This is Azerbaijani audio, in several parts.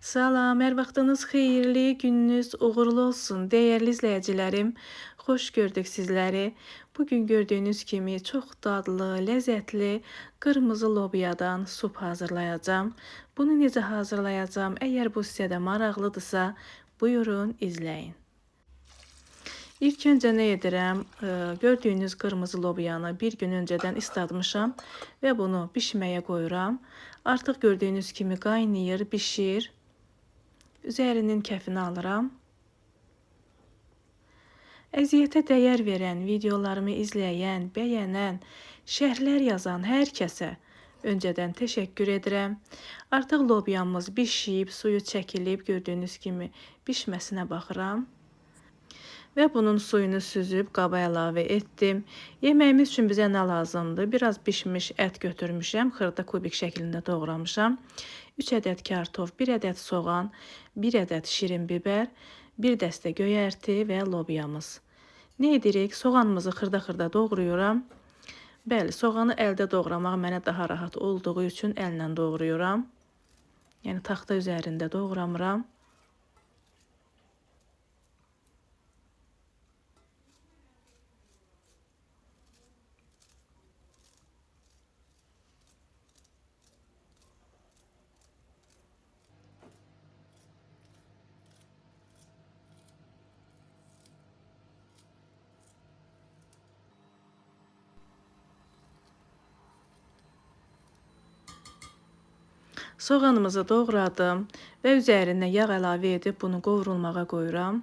Salam, hər vaxtınız xeyirli, gününüz uğurlu olsun. Dəyərli izləyicilərim, xoş gördük sizləri. Bugün gördüyünüz kimi çox dadlı, ləzzətli qırmızı lobiyadan sup hazırlayacağam. Bunu necə hazırlayacağam? Əgər bu sizə də maraqlıdırsa, buyurun izləyin. İlk öncə nə edirəm? Gördüyünüz qırmızı lobiyanı bir gün öncədən islatmışam və bunu bişməyə qoyuram. Artıq gördüyünüz kimi qaynayır, bişir. Üzərinin kəfini alıram. Əziyyətə dəyər verən, videolarımı izləyən, bəyənən, şərhlər yazan hər kəsə öncədən təşəkkür edirəm. Artıq lobiyamız bişib, suyu çəkilib, gördüyünüz kimi bişməsinə baxıram. Və bunun suyunu süzüb qaba əlavə etdim. Yeməyimiz üçün bizə nə lazımdır? Biraz bişmiş ət götürmüşəm, xırda kubik şəklində doğramışam. 3 ədəd kartof, 1 ədəd soğan, 1 ədəd şirin biber, 1 dəstə göyərti və lobiyamız. Nə edirik? Soğanımızı xırda-xırda doğrayıram. Bəli, soğanı əldə doğramaq mənə daha rahat olduğu üçün əllə doğrayıram. Yəni taxta üzərində doğramıram. Soğanımızı doğradım və üzərinə yağ əlavə edib bunu qovrulmağa qoyuram.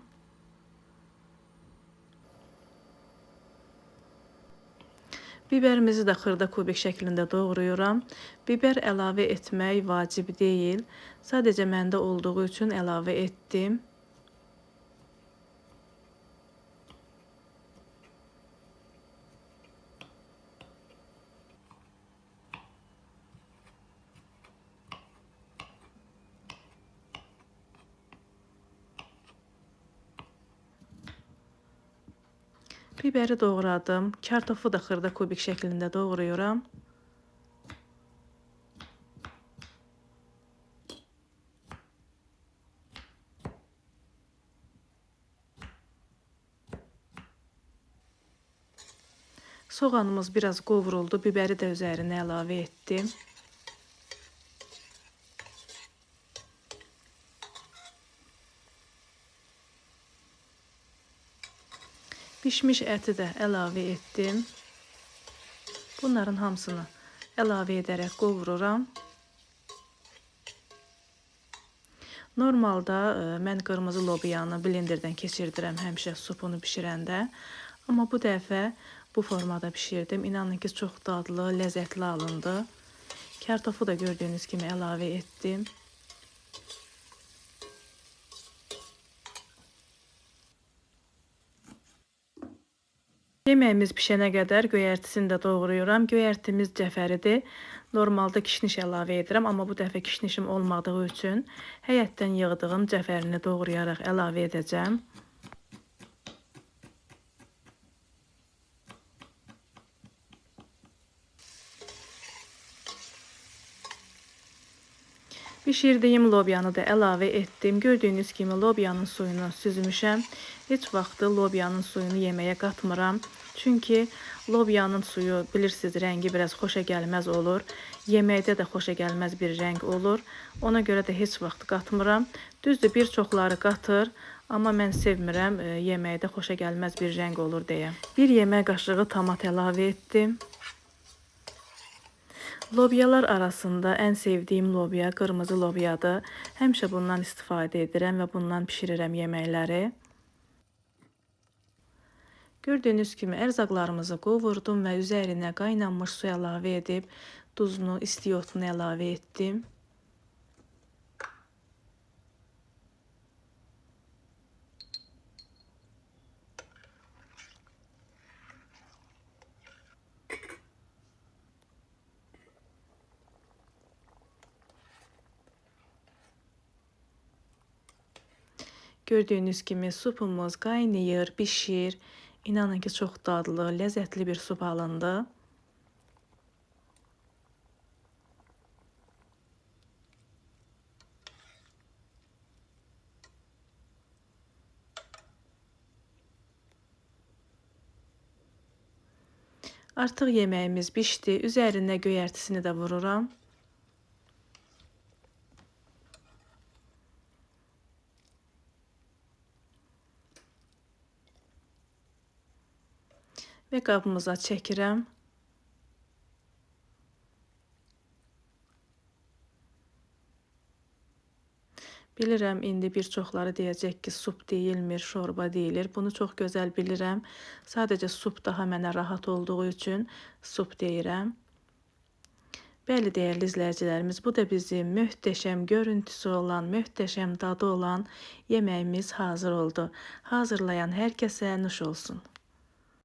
Biberimizi də xırda kubik şəklində doğrayıram. Biber əlavə etmək vacib deyil. Sadəcə məndə olduğu üçün əlavə etdim. Biberi doğradım. Kartofu da xırda kubik şəklində doğrayıram. Soğanımız biraz qovruldu. Biberi də üzərinə əlavə etdim. Pişmiş əti də əlavə etdim. Bunların hamısını əlavə edərək qovururam. Normalda mən qırmızı lobiyanı blenderdən keçirdirəm həmişə supunu bişirəndə. Amma bu dəfə bu formada bişirdim. İnanın ki, çox dadlı, ləzzətli alındı. Kartofu da gördüyünüz kimi əlavə etdim. Yeməyimiz pişənə qədər göyərtisini də doğrayıram. Göyərtimiz cəfəridir. Normalda kişniş əlavə edirəm, amma bu dəfə kişnişim olmadığı üçün həyətdən yığdığım cəfərini doğrayaraq əlavə edəcəm. Bişirdiyim lobyanı da əlavə etdim. Gördüyünüz kimi lobyanın suyunu süzmüşəm. Heç vaxt lobyanın suyunu yeməyə qatmıram. Çünki lobyanın suyu bilirsiniz rəngi biraz xoşa gəlməz olur. Yeməkdə də xoşa gəlməz bir rəng olur. Ona görə də heç vaxt qatmıram. Düzdür, bir çoxları qatır. Amma mən sevmirəm yeməkdə xoşa gəlməz bir rəng olur deyə. 1 yemək qaşığı tomat əlavə etdim. Lobyalar arasında ən sevdiyim lobya qırmızı lobyadır. Həmişə bundan istifadə edirəm və bundan bişirirəm yeməkləri. Gördüyünüz kimi ərzaqlarımızı qovurdum və üzərinə qaynanmış su əlavə edib duzunu, istiyotunu əlavə etdim. Gördüyünüz kimi supumuz qaynayır, bişir. İnanın ki, çox dadlı, ləzzətli bir sup alındı. Artıq yeməyimiz bişdi. Üzərinə göyərtisini də vururam. Və qabımıza çəkirəm. Bilirəm, indi bir çoxları deyəcək ki, sup deyilmir, şorba deyilir. Bunu çox gözəl bilirəm. Sadəcə sup daha mənə rahat olduğu üçün sup deyirəm. Bəli, dəyərli izləyicilərimiz, bu da bizim möhtəşəm görüntüsü olan, möhtəşəm dadı olan yeməyimiz hazır oldu. Hazırlayan hər kəsə nuş olsun.